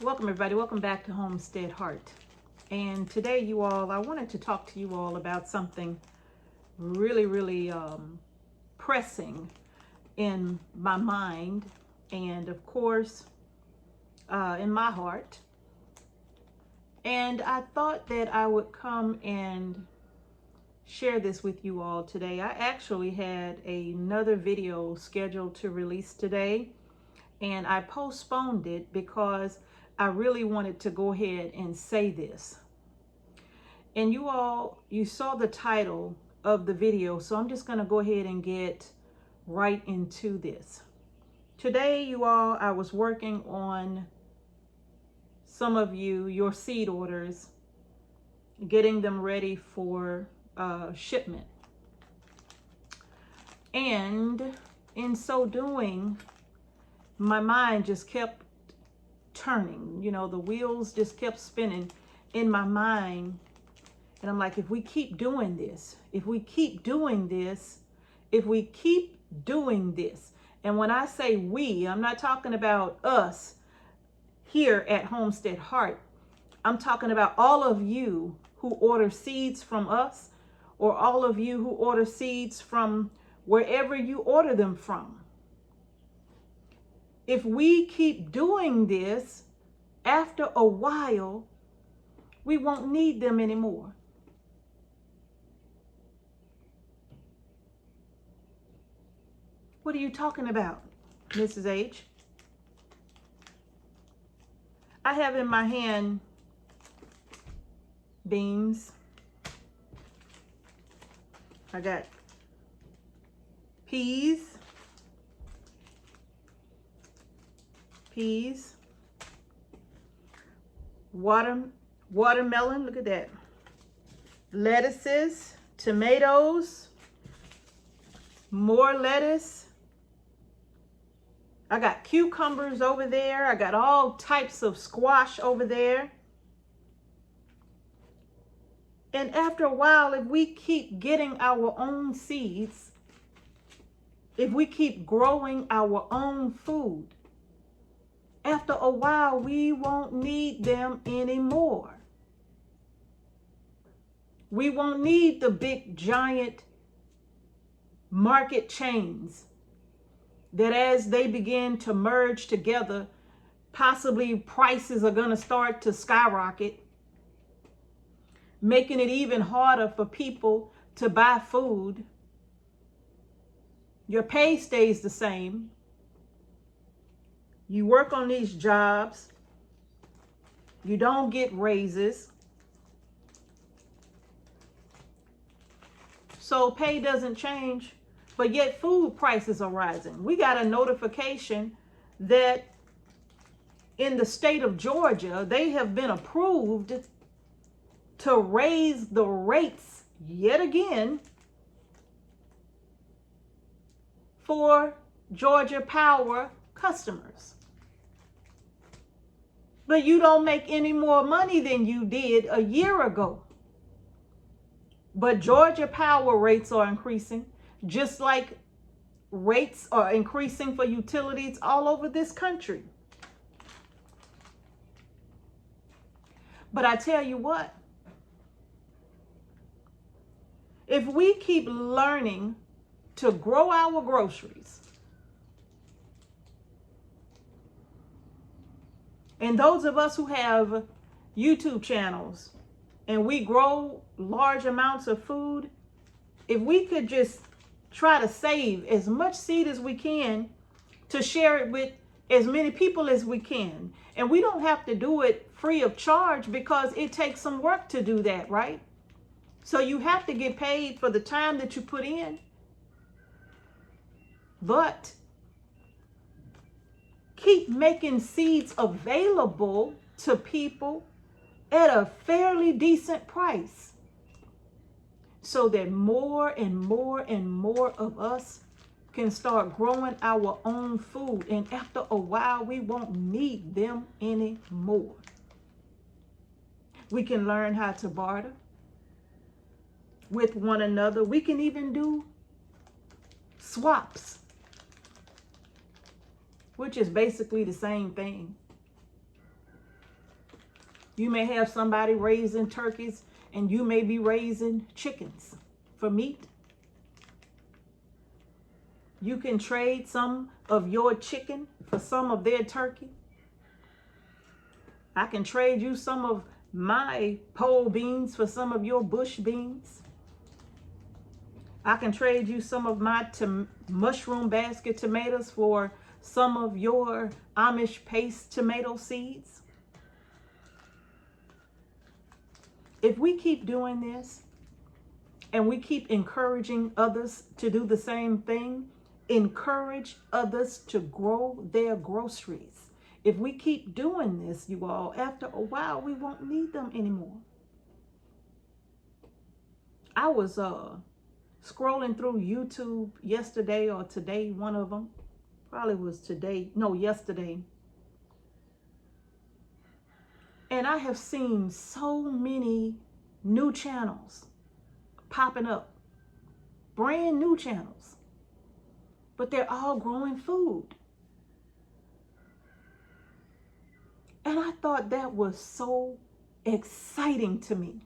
Welcome everybody, welcome back to Homestead Heart. And today you all, I wanted to talk to you all about something really pressing in my mind and of course in my heart. And I thought that I would come and share this with you all today. I actually had another video scheduled to release today, and I postponed it because I really wanted to go ahead and say this. And you all, you saw the title of the video, so I'm just going to go ahead and get right into this. Today, you all, I was working on some of your seed orders, getting them ready for shipment. And in so doing, my mind just kept turning. You know, the wheels just kept spinning in my mind. And I'm like, if we keep doing this, if we keep doing this, if we keep doing this. And when I say we, I'm not talking about us here at Homestead Heart. I'm talking about all of you who order seeds from us, or all of you who order seeds from wherever you order them from. If we keep doing this, after a while, we won't need them anymore. What are you talking about, Mrs. H? I have in my hand beans. I got peas, watermelon, look at that, lettuces, tomatoes, more lettuce. I got cucumbers over there. I got all types of squash over there. And after a while, if we keep getting our own seeds, if we keep growing our own food, after a while, we won't need them anymore. We won't need the big giant market chains that as they begin to merge together, possibly prices are going to start to skyrocket, making it even harder for people to buy food. Your pay stays the same. You work on these jobs. You don't get raises. So pay doesn't change, but yet food prices are rising. We got a notification that in the state of Georgia, they have been approved to raise the rates yet again for Georgia Power customers. But you don't make any more money than you did a year ago. But Georgia Power rates are increasing, just like rates are increasing for utilities all over this country. But I tell you what, if we keep learning to grow our groceries, and those of us who have YouTube channels and we grow large amounts of food, if we could just try to save as much seed as we can to share it with as many people as we can. And we don't have to do it free of charge because it takes some work to do that, right? So you have to get paid for the time that you put in. But keep making seeds available to people at a fairly decent price so that more and more and more of us can start growing our own food. And after a while, we won't need them anymore. We can learn how to barter with one another. We can even do swaps, which is basically the same thing. You may have somebody raising turkeys, and you may be raising chickens for meat. You can trade some of your chicken for some of their turkey. I can trade you some of my pole beans for some of your bush beans. I can trade you some of my mushroom basket tomatoes for some of your Amish paste tomato seeds. If we keep doing this and we keep encouraging others to do the same thing, encourage others to grow their groceries. If we keep doing this, you all, after a while, we won't need them anymore. I was scrolling through YouTube yesterday or today, one of them. Probably was today. No, yesterday. And I have seen so many new channels popping up. Brand new channels. But they're all growing food. And I thought that was so exciting to me.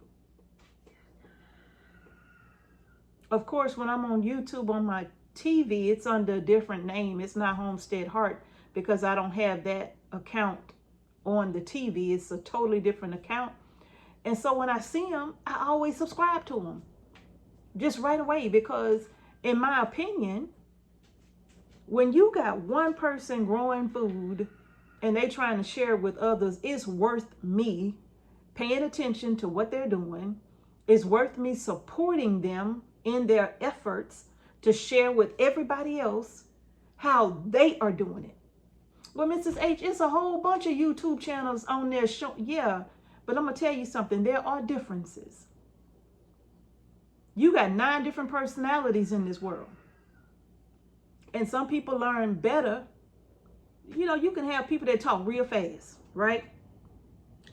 Of course, when I'm on YouTube on my TV, it's under a different name. It's not Homestead Heart because I don't have that account on the TV. It's a totally different account. And so when I see them, I always subscribe to them just right away, because in my opinion, when you got one person growing food and they trying to share it with others, it's worth me paying attention to what they're doing. It's worth me supporting them in their efforts to share with everybody else how they are doing it. Well, Mrs. H, it's a whole bunch of YouTube channels on there. Yeah, but I'm going to tell you something. There are differences. You got 9 different personalities in this world. And some people learn better. You know, you can have people that talk real fast, right?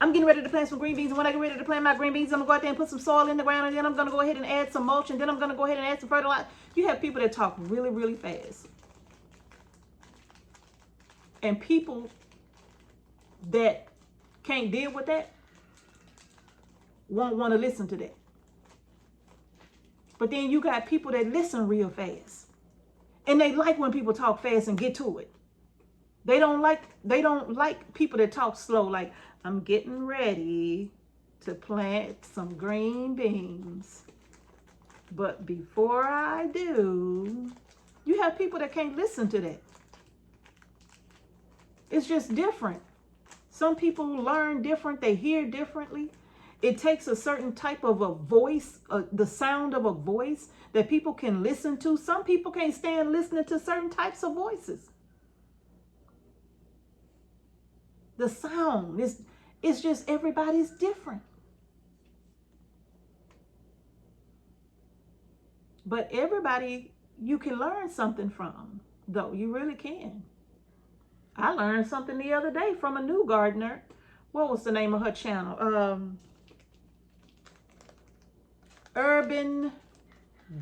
I'm getting ready to plant some green beans, and when I get ready to plant my green beans, I'm going to go out there and put some soil in the ground, and then I'm going to go ahead and add some mulch, and then I'm going to go ahead and add some fertilizer. You have people that talk really, really fast. And people that can't deal with that won't want to listen to that. But then you got people that listen real fast. And they like when people talk fast and get to it. They don't like people that talk slow, like, I'm getting ready to plant some green beans. But before I do, you have people that can't listen to that. It's just different. Some people learn different. They hear differently. It takes a certain type of a voice, the sound of a voice that people can listen to. Some people can't stand listening to certain types of voices. The sound it's just everybody's different. But everybody you can learn something from, though. You really can. I learned something the other day from a new gardener. What was the name of her channel? Urban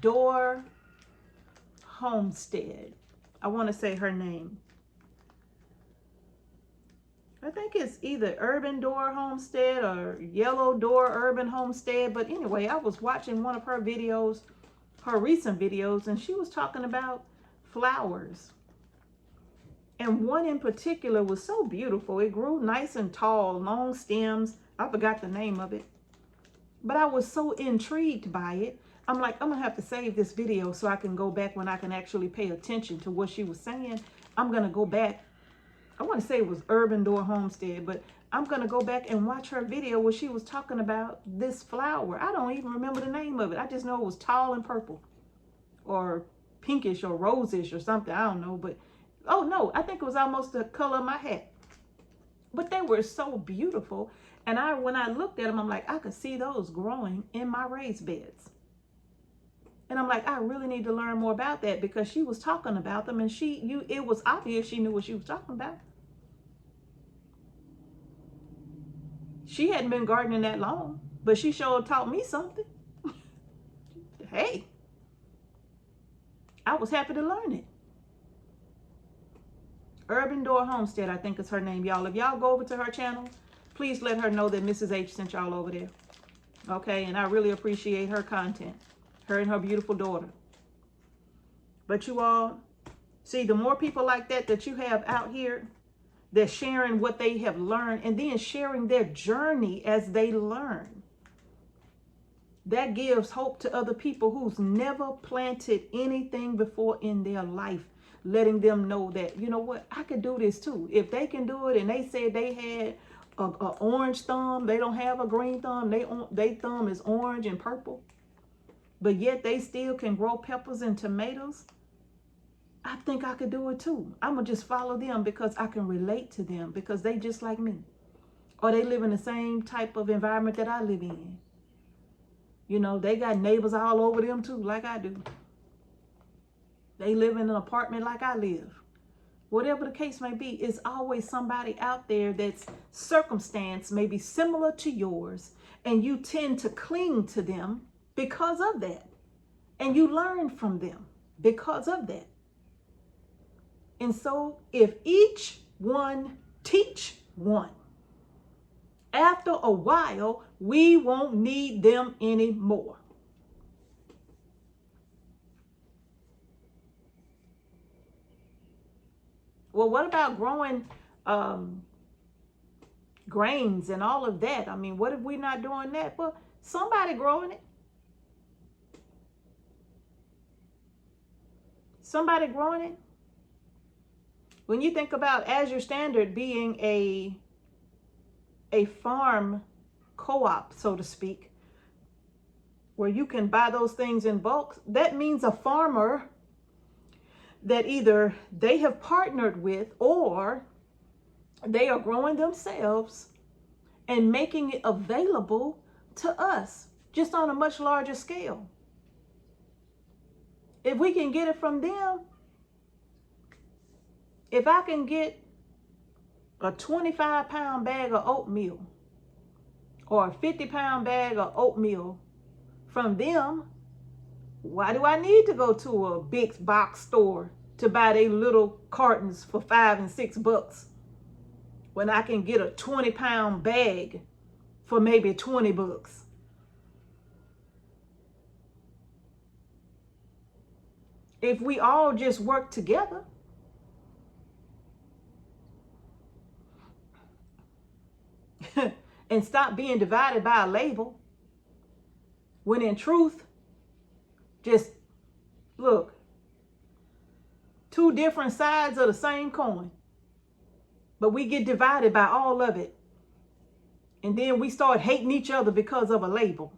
Door Homestead. I want to say her name. I think it's either Urban Door Homestead or Yellow Door Urban Homestead. But anyway, I was watching one of her videos, her recent videos, and she was talking about flowers. And one in particular was so beautiful. It grew nice and tall, long stems. I forgot the name of it. But I was so intrigued by it. I'm like, I'm going to have to save this video so I can go back when I can actually pay attention to what she was saying. I'm going to go back. I want to say it was Urban Door Homestead, but I'm going to go back and watch her video where she was talking about this flower. I don't even remember the name of it. I just know it was tall and purple or pinkish or rosish or something. I don't know, but oh no, I think it was almost the color of my hat. But they were so beautiful. And when I looked at them, I'm like, I could see those growing in my raised beds. And I'm like, I really need to learn more about that, because she was talking about them and it was obvious she knew what she was talking about. She hadn't been gardening that long, but she sure taught me something. Hey, I was happy to learn it. Urban Door Homestead, I think is her name, y'all. If y'all go over to her channel, please let her know that Mrs. H sent y'all over there. Okay, and I really appreciate her content, her and her beautiful daughter. But you all, see, the more people like that you have out here, they're sharing what they have learned and then sharing their journey as they learn. That gives hope to other people who's never planted anything before in their life, letting them know that, you know what, I could do this too. If they can do it and they said they had a orange thumb, they don't have a green thumb, they thumb is orange and purple, but yet they still can grow peppers and tomatoes, I think I could do it too. I'm going to just follow them because I can relate to them because they just like me. Or they live in the same type of environment that I live in. You know, they got neighbors all over them too, like I do. They live in an apartment like I live. Whatever the case may be, it's always somebody out there that's circumstance may be similar to yours, and you tend to cling to them because of that. And you learn from them because of that. And so if each one teach one, after a while, we won't need them anymore. Well, what about growing grains and all of that? I mean, what if we're not doing that? Well, somebody growing it. Somebody growing it. When you think about Azure Standard being a farm co-op, so to speak, where you can buy those things in bulk, that means a farmer that either they have partnered with or they are growing themselves and making it available to us just on a much larger scale. If we can get it from them, if I can get a 25-pound bag of oatmeal or a 50-pound bag of oatmeal from them, why do I need to go to a big box store to buy they little cartons for $5 and $6 when I can get a 20-pound bag for maybe $20? If we all just work together, and stop being divided by a label, when in truth, just look, two different sides of the same coin, but we get divided by all of it. And then we start hating each other because of a label.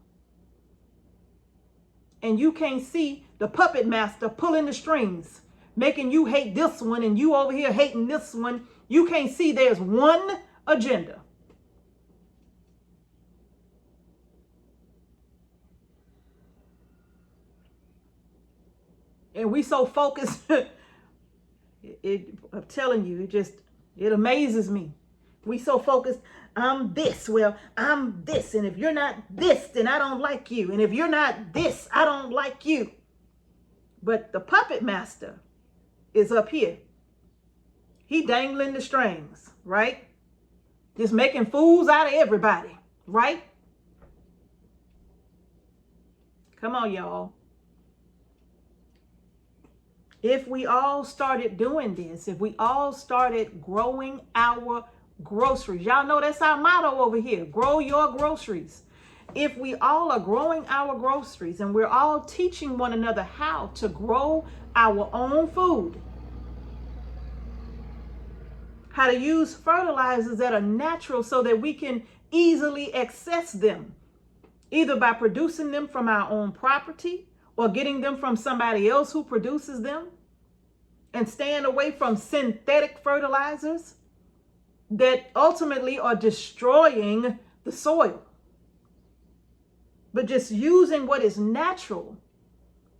And you can't see the puppet master pulling the strings, making you hate this one and you over here hating this one. You can't see there's one agenda. And we so focused, I'm telling you, it amazes me. We so focused, I'm this, well, I'm this. And if you're not this, then I don't like you. And if you're not this, I don't like you. But the puppet master is up here. He dangling the strings, right? Just making fools out of everybody, right? Come on, y'all. If we all started doing this, if we all started growing our groceries, y'all know that's our motto over here, grow your groceries. If we all are growing our groceries and we're all teaching one another how to grow our own food, how to use fertilizers that are natural so that we can easily access them, either by producing them from our own property or getting them from somebody else who produces them, and staying away from synthetic fertilizers that ultimately are destroying the soil. But just using what is natural,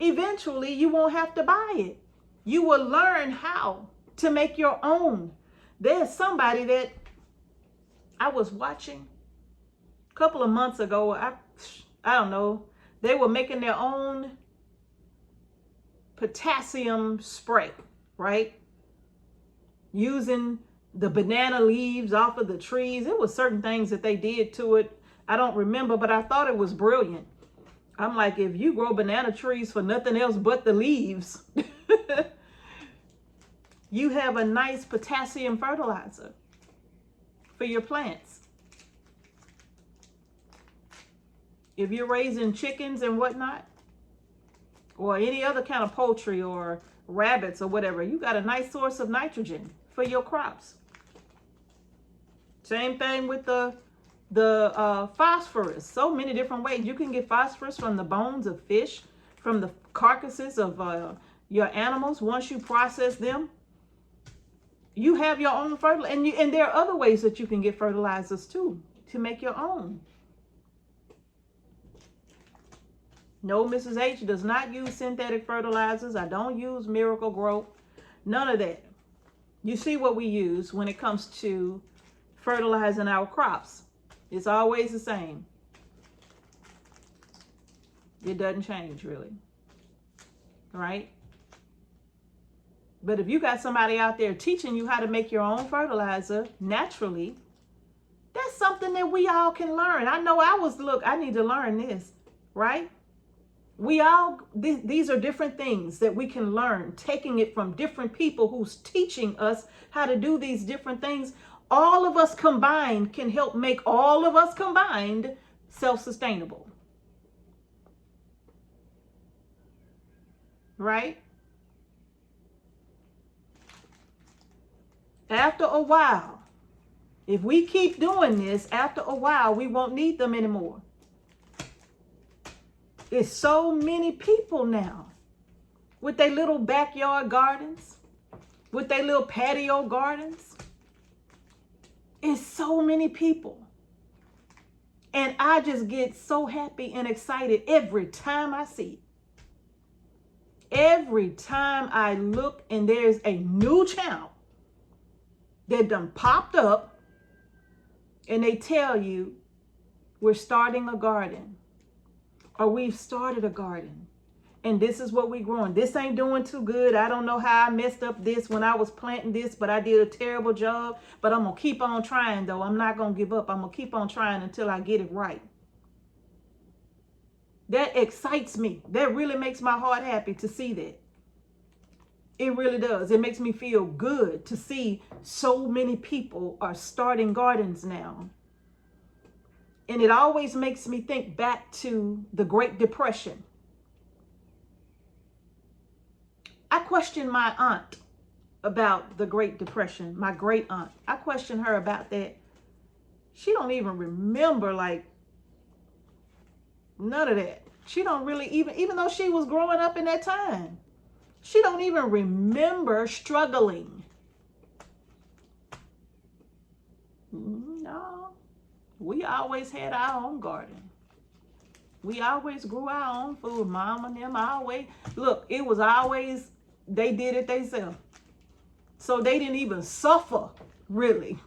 eventually you won't have to buy it. You will learn how to make your own. There's somebody that I was watching a couple of months ago. I don't know. They were making their own potassium spray, right? Using the banana leaves off of the trees. It was certain things that they did to it. I don't remember, but I thought it was brilliant. I'm like, if you grow banana trees for nothing else but the leaves, you have a nice potassium fertilizer for your plants. If you're raising chickens and whatnot, or any other kind of poultry or rabbits or whatever, you got a nice source of nitrogen for your crops. Same thing with the phosphorus. So many different ways. You can get phosphorus from the bones of fish, from the carcasses of your animals. Once you process them, you have your own fertilizer. And there are other ways that you can get fertilizers too, to make your own. No, Mrs. H does not use synthetic fertilizers. I don't use Miracle Grow. None of that. You see what we use when it comes to fertilizing our crops. It's always the same. It doesn't change really. Right? But if you got somebody out there teaching you how to make your own fertilizer naturally, that's something that we all can learn. I know I need to learn this, right? These are different things that we can learn, taking it from different people who's teaching us how to do these different things. All of us combined can help make all of us combined self-sustainable. Right? After a while, if we keep doing this, after a while, we won't need them anymore. There's so many people now with their little backyard gardens, with their little patio gardens. It's so many people. And I just get so happy and excited every time I see it. Every time I look and there's a new channel that done popped up and they tell you we're starting a garden. Or we've started a garden and this is what we're growing. This ain't doing too good. I don't know how I messed up this when I was planting this, but I did a terrible job. But I'm going to keep on trying though. I'm not going to give up. I'm going to keep on trying until I get it right. That excites me. That really makes my heart happy to see that. It really does. It makes me feel good to see so many people are starting gardens now. And it always makes me think back to the Great Depression. I questioned my aunt about the Great Depression, my great aunt. I questioned her about that. She don't even remember like none of that. She don't really even though she was growing up in that time, she don't even remember struggling. No. We always had our own garden. We always grew our own food. Mom and them always, look, it was always, they did it themselves. So they didn't even suffer, really,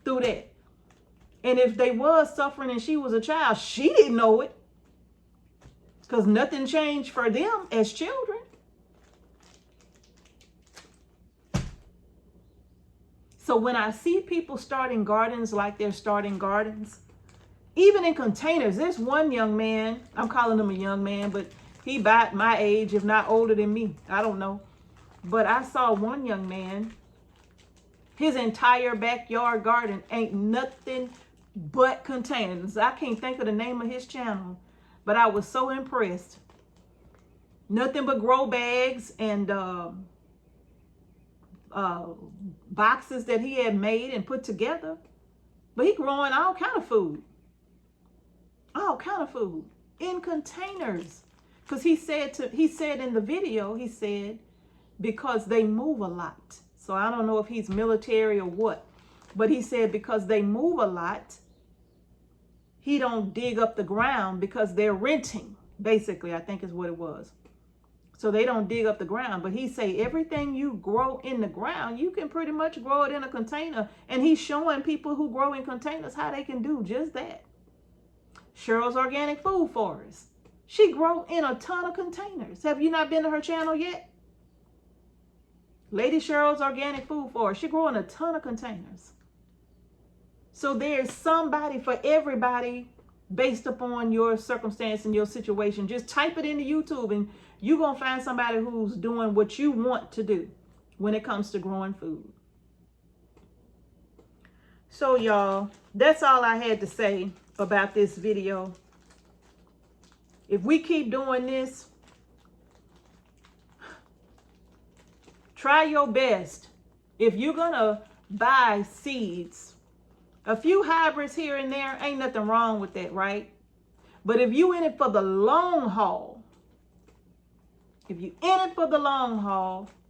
through that. And if they was suffering and she was a child, she didn't know it. Because nothing changed for them as children. So when I see people starting gardens like they're starting gardens, even in containers, there's one young man, I'm calling him a young man, but he about my age, if not older than me. I don't know. But I saw one young man, his entire backyard garden ain't nothing but containers. I can't think of the name of his channel, but I was so impressed. Nothing but grow bags and boxes that he had made and put together. But he growing all kind of food. All kind of food in containers. Because he said in the video, he said, because they move a lot. So I don't know if he's military or what. But he said because they move a lot, he don't dig up the ground because they're renting. Basically, I think is what it was. So they don't dig up the ground. But he say everything you grow in the ground, you can pretty much grow it in a container. And he's showing people who grow in containers how they can do just that. Cheryl's Organic Food Forest. She grow in a ton of containers. Have you not been to her channel yet? Lady Cheryl's Organic Food Forest. She's growing a ton of containers. So there's somebody for everybody based upon your circumstance and your situation. Just type it into YouTube and you're going to find somebody who's doing what you want to do when it comes to growing food. So y'all, that's all I had to say about this video. If we keep doing this, try your best. If you're going to buy seeds, a few hybrids here and there, ain't nothing wrong with that, right? But if you in it for the long haul,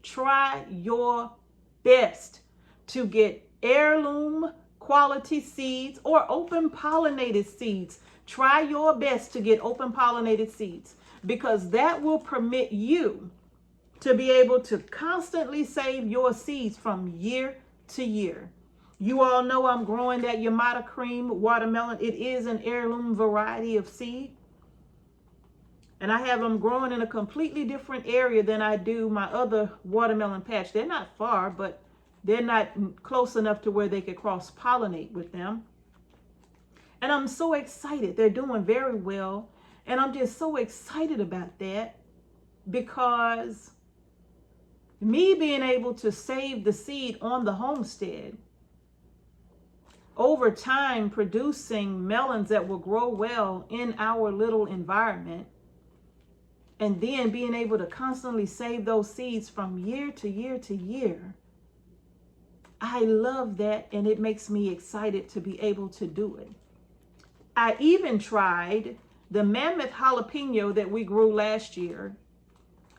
try your best to get heirloom quality seeds or open pollinated seeds. Try your best to get open pollinated seeds, because that will permit you to be able to constantly save your seeds from year to year. You all know I'm growing that Yamata Cream watermelon. It is an heirloom variety of seed. And I have them growing in a completely different area than I do my other watermelon patch. They're not far, but they're not close enough to where they could cross-pollinate with them. And I'm so excited. They're doing very well. And I'm just so excited about that, because me being able to save the seed on the homestead, over time producing melons that will grow well in our little environment, and then being able to constantly save those seeds from year to year to year, I love that, and it makes me excited to be able to do it. I even tried the mammoth jalapeno that we grew last year.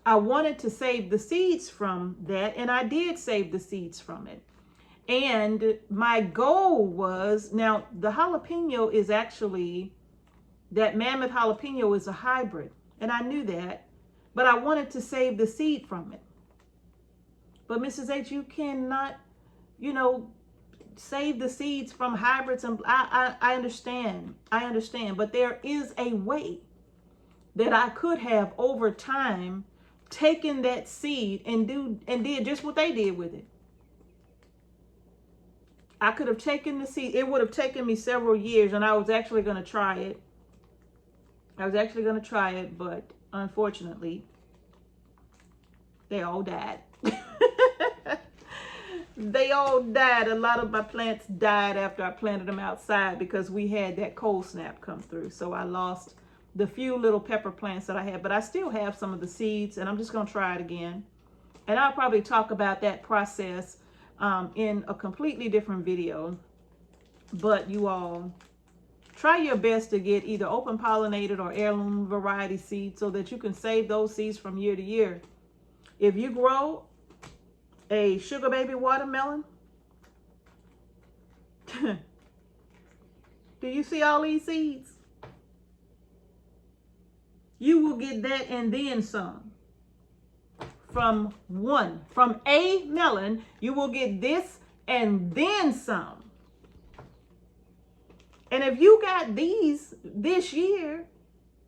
I wanted to save the seeds from that, and I did save the seeds from it. And my goal was, now the jalapeno is actually, that mammoth jalapeno is a hybrid, and I knew that, but I wanted to save the seed from it. But Mrs. H, you cannot, save the seeds from hybrids. And I understand, but there is a way that I could have over time taken that seed and did just what they did with it. I could have taken the seed. It would have taken me several years, and I was actually going to try it. But unfortunately, they all died. They all died. A lot of my plants died after I planted them outside because we had that cold snap come through. So I lost the few little pepper plants that I had, but I still have some of the seeds, and I'm just going to try it again. And I'll probably talk about that process in a completely different video. But you all, try your best to get either open pollinated or heirloom variety seeds so that you can save those seeds from year to year. If you grow a sugar baby watermelon, do you see all these seeds? You will get that and then some. From a melon, you will get this and then some. And if you got these this year,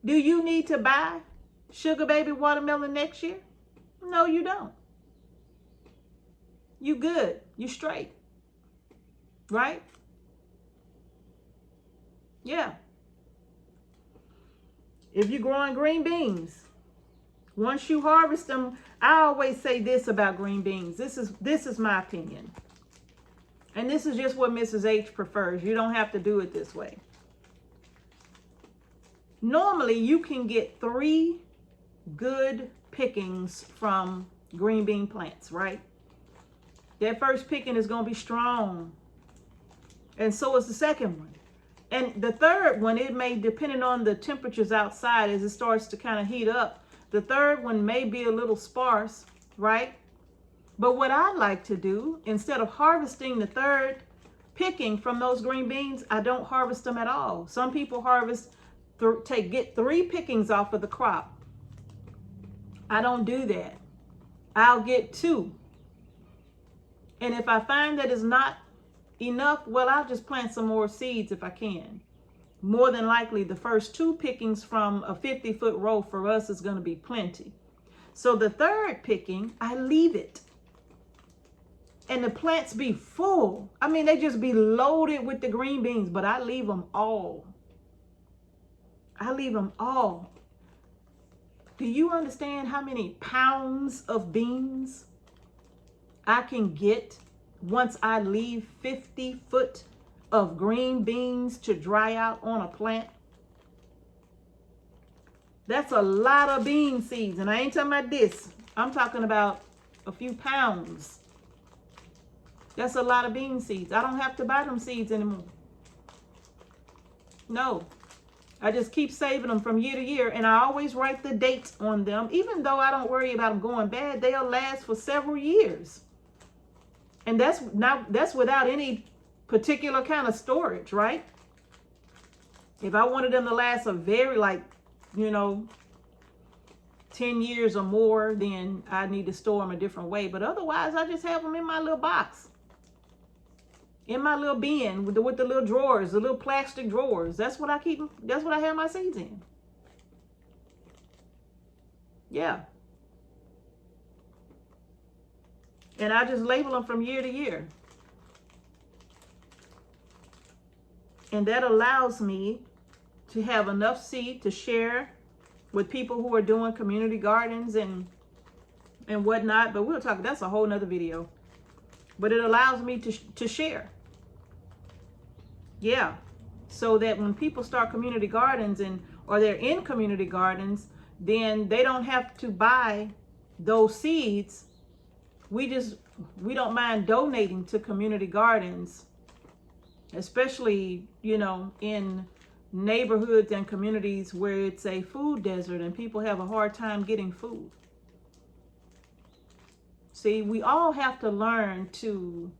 do you need to buy sugar baby watermelon next year? No, you don't. You good. You straight. Right? Yeah. If you're growing green beans, once you harvest them, I always say this about green beans. This is my opinion. And this is just what Mrs. H prefers. You don't have to do it this way. Normally, you can get 3 good pickings from green bean plants, right? That first picking is going to be strong. And so is the second one. And the third one, it may, depending on the temperatures outside, as it starts to kind of heat up, the third one may be a little sparse, right? But what I like to do, instead of harvesting the third picking from those green beans, I don't harvest them at all. Some people harvest, get 3 pickings off of the crop. I don't do that. I'll get 2. And if I find that it's not enough, well, I'll just plant some more seeds if I can. More than likely, the first 2 pickings from a 50-foot row for us is going to be plenty. So the third picking, I leave it. and the plants be full. I mean, they just be loaded with the green beans, but I leave them all. I leave them all. Do you understand how many pounds of beans I can get once I leave 50 foot of green beans to dry out on a plant? That's a lot of bean seeds. And I ain't talking about this. I'm talking about a few pounds. That's a lot of bean seeds. I don't have to buy them seeds anymore. No. I just keep saving them from year to year, and I always write the dates on them. Even though I don't worry about them going bad, they'll last for several years. And that's without any particular kind of storage, right? If I wanted them to last a very, 10 years or more, then I need to store them a different way. But otherwise, I just have them in my little box, in my little bin with the little drawers, the little plastic drawers. That's what I keep. That's what I have my seeds in. Yeah. And I just label them from year to year. And that allows me to have enough seed to share with people who are doing community gardens and whatnot. But we'll talk, that's a whole nother video. But it allows me to share. Yeah. So that when people start community gardens or they're in community gardens, then they don't have to buy those seeds. We don't mind donating to community gardens, especially, in neighborhoods and communities where it's a food desert and people have a hard time getting food. See, we all have to learn to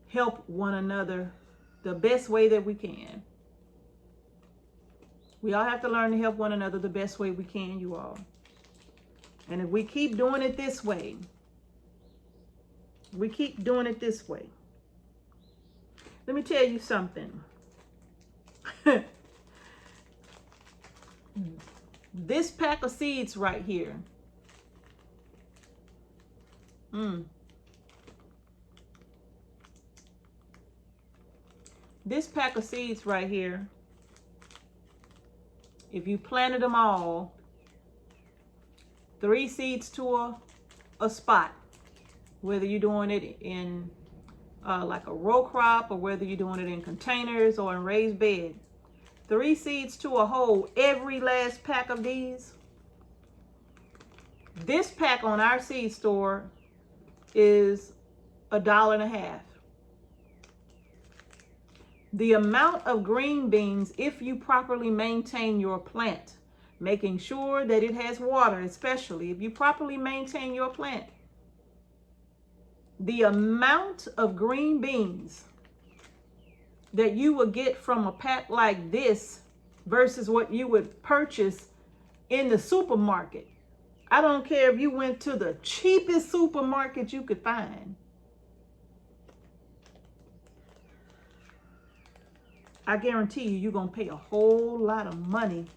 help one another the best way that we can. We all have to learn to help one another the best way we can, you all. And if we keep doing it this way, let me tell you something. This pack of seeds right here. This pack of seeds right here, if you planted them all, 3 seeds to a spot, whether you're doing it in like a row crop or whether you're doing it in containers or in raised bed, 3 seeds to a hole, every last pack of these. This pack on our seed store is $1.50. The amount of green beans, if you properly maintain your plant, making sure that it has water, especially if you properly maintain your plant, the amount of green beans that you would get from a pack like this versus what you would purchase in the supermarket. I don't care if you went to the cheapest supermarket you could find. I guarantee you're going to pay a whole lot of money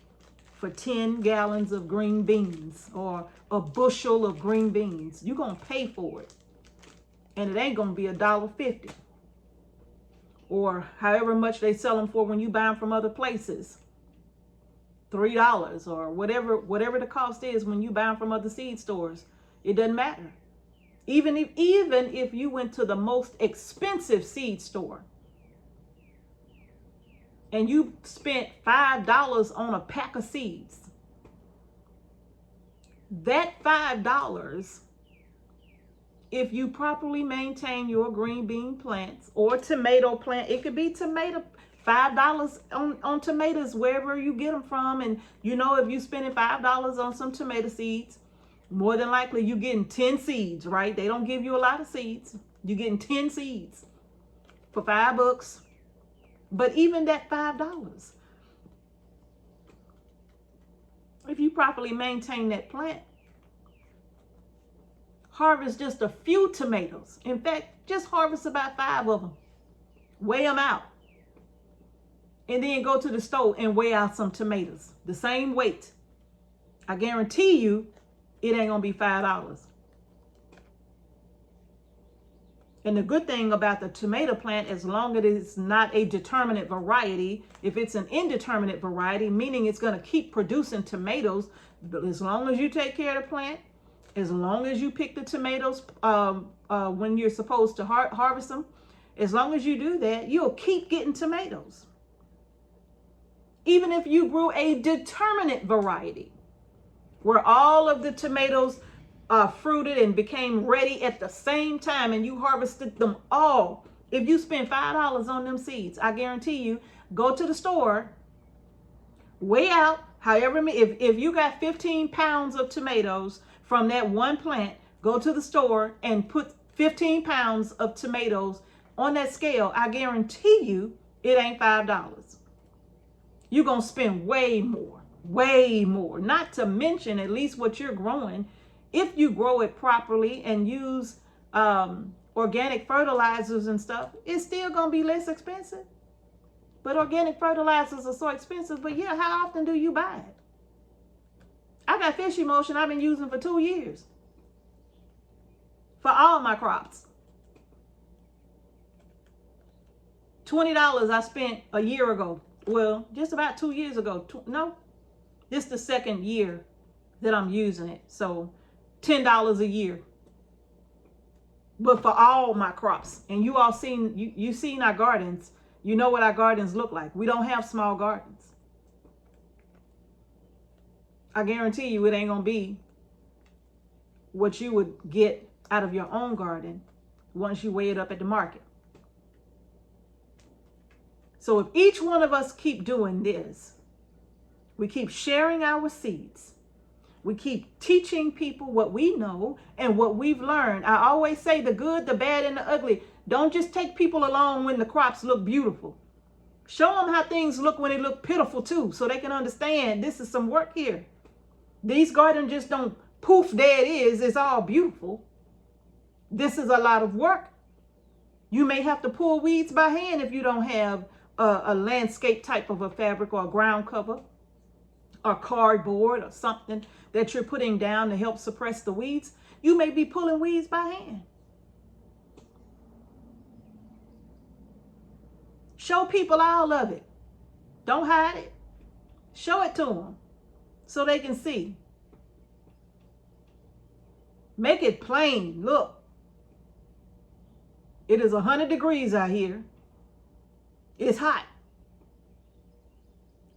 for 10 gallons of green beans or a bushel of green beans. You're going to pay for it. And it ain't going to be $1.50. Or however much they sell them for when you buy them from other places. $3 or whatever the cost is when you buy them from other seed stores. It doesn't matter. Even if you went to the most expensive seed store and you spent $5 on a pack of seeds, that $5, if you properly maintain your green bean plants or tomato plant, it could be tomato, $5 on tomatoes wherever you get them from. And if you're spending $5 on some tomato seeds, more than likely you're getting 10 seeds, right? They don't give you a lot of seeds. You're getting 10 seeds for $5. But even that $5, if you properly maintain that plant, harvest just a few tomatoes. In fact, just harvest about 5 of them. Weigh them out. And then go to the store and weigh out some tomatoes. The same weight. I guarantee you, it ain't going to be $5. And the good thing about the tomato plant, as long as it's not a determinate variety, if it's an indeterminate variety, meaning it's going to keep producing tomatoes, but as long as you take care of the plant, as long as you pick the tomatoes when you're supposed to harvest them, as long as you do that, you'll keep getting tomatoes. Even if you grew a determinate variety, where all of the tomatoes fruited and became ready at the same time and you harvested them all. If you spend $5 on them seeds, I guarantee you, go to the store, weigh out however many, if you got 15 pounds of tomatoes from that one plant, go to the store and put 15 pounds of tomatoes on that scale. I guarantee you it ain't $5. You're going to spend way more, not to mention at least what you're growing. If you grow it properly and use organic fertilizers and stuff, it's still going to be less expensive. But organic fertilizers are so expensive. But yeah, how often do you buy it? I got fish emulsion I've been using for 2 years for all my crops. $20 I spent a year ago. Well, just about 2 years ago. No, this is the second year that I'm using it. So $10 a year, but for all my crops. And you all seen, you seen our gardens. You know what our gardens look like. We don't have small gardens. I guarantee you it ain't gonna be what you would get out of your own garden once you weigh it up at the market. So if each one of us keep doing this, we keep sharing our seeds, we keep teaching people what we know and what we've learned. I always say the good, the bad, and the ugly. Don't just take people along when the crops look beautiful. Show them how things look when they look pitiful too, so they can understand this is some work here. These gardens just don't poof, there it is. It's all beautiful. This is a lot of work. You may have to pull weeds by hand if you don't have a landscape type of a fabric or a ground cover or cardboard or something that you're putting down to help suppress the weeds. You may be pulling weeds by hand. Show people all of it. Don't hide it. Show it to them so they can see. Make it plain. Look, it is 100 degrees out here. It's hot.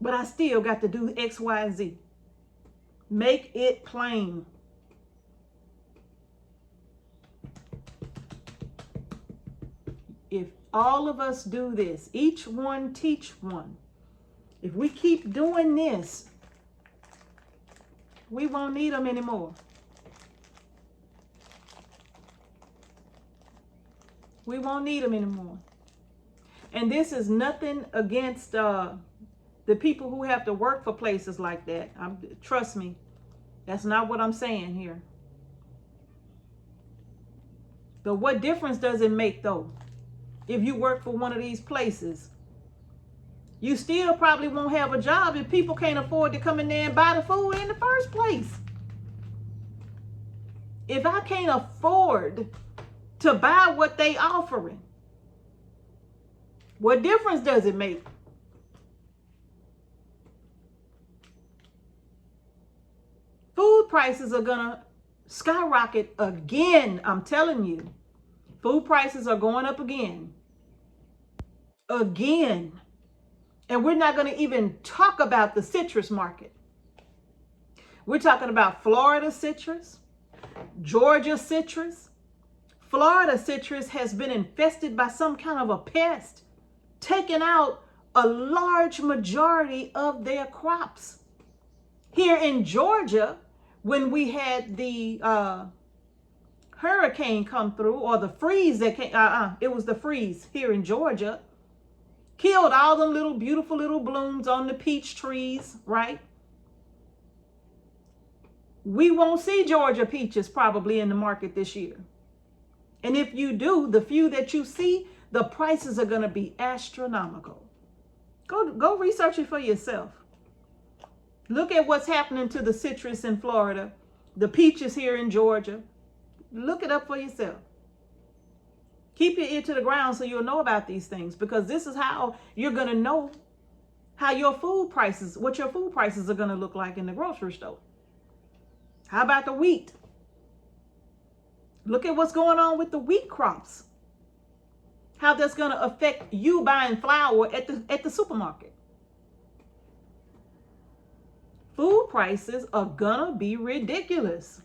But I still got to do X, Y, and Z. Make it plain. If all of us do this, each one teach one, if we keep doing this, we won't need them anymore. We won't need them anymore. And this is nothing against the people who have to work for places like that. Trust me, that's not what I'm saying here. But what difference does it make though? If you work for one of these places, you still probably won't have a job if people can't afford to come in there and buy the food in the first place. If I can't afford to buy what they offering, what difference does it make? Food prices are gonna skyrocket again. I'm telling you, food prices are going up again. And we're not going to even talk about the citrus market. We're talking about Florida citrus, Georgia citrus. Florida citrus has been infested by some kind of a pest, taking out a large majority of their crops. Here in Georgia, when we had the hurricane come through, or the freeze that came, it was the freeze here in Georgia, killed all them little beautiful little blooms on the peach trees, right? We won't see Georgia peaches probably in the market this year. And if you do, the few that you see, the prices are going to be astronomical. Go research it for yourself. Look at what's happening to the citrus in Florida, the peaches here in Georgia. Look it up for yourself. Keep your ear to the ground so you'll know about these things, because this is how you're going to know how your food prices, what your food prices are going to look like in the grocery store. How about the wheat? Look at what's going on with the wheat crops. How that's going to affect you buying flour at the supermarket. Food prices are going to be ridiculous.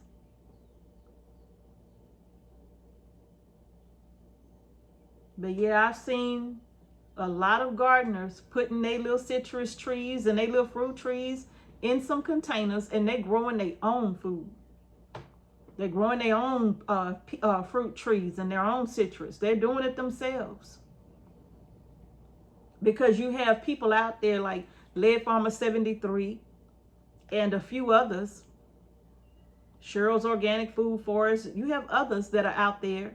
But yeah, I've seen a lot of gardeners putting their little citrus trees and their little fruit trees in some containers, and they're growing their own food. They're growing their own fruit trees and their own citrus. They're doing it themselves. Because you have people out there like Lead Farmer 73 and a few others, Cheryl's Organic Food Forest. You have others that are out there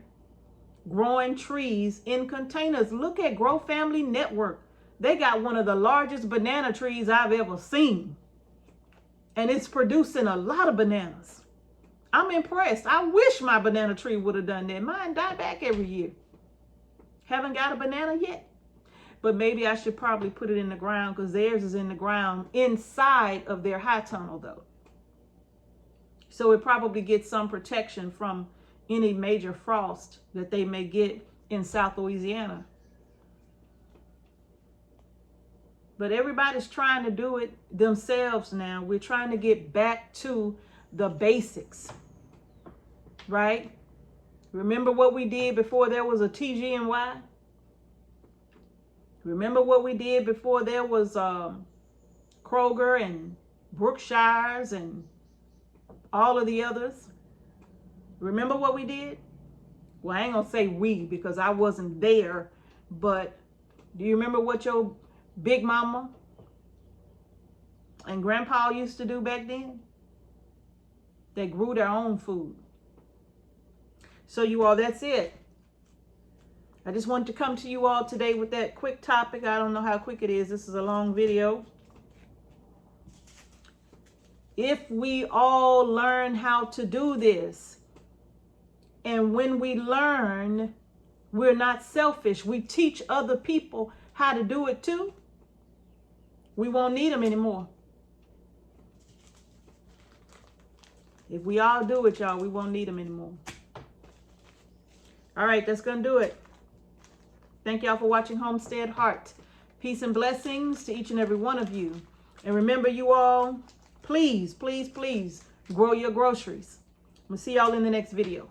growing trees in containers. Look at Grow Family Network. They got one of the largest banana trees I've ever seen. And it's producing a lot of bananas. I'm impressed. I wish my banana tree would have done that. Mine die back every year. Haven't got a banana yet. But maybe I should probably put it in the ground, because theirs is in the ground inside of their high tunnel though. So it probably gets some protection from any major frost that they may get in South Louisiana. But everybody's trying to do it themselves now. We're trying to get back to the basics, right? Remember what we did before there was a TG&Y? Remember what we did before there was Kroger and Brookshires and all of the others? Remember what we did? Well, I ain't gonna say we, because I wasn't there, but do you remember what your big mama and grandpa used to do back then? They grew their own food. So you all, that's it. I just wanted to come to you all today with that quick topic. I don't know how quick it is. This is a long video. If we all learn how to do this, and when we learn, we're not selfish, we teach other people how to do it too, we won't need them anymore. If we all do it, y'all, we won't need them anymore. All right, that's going to do it. Thank y'all for watching Homestead Heart. Peace and blessings to each and every one of you. And remember, you all, please, please, please grow your groceries. We'll see y'all in the next video.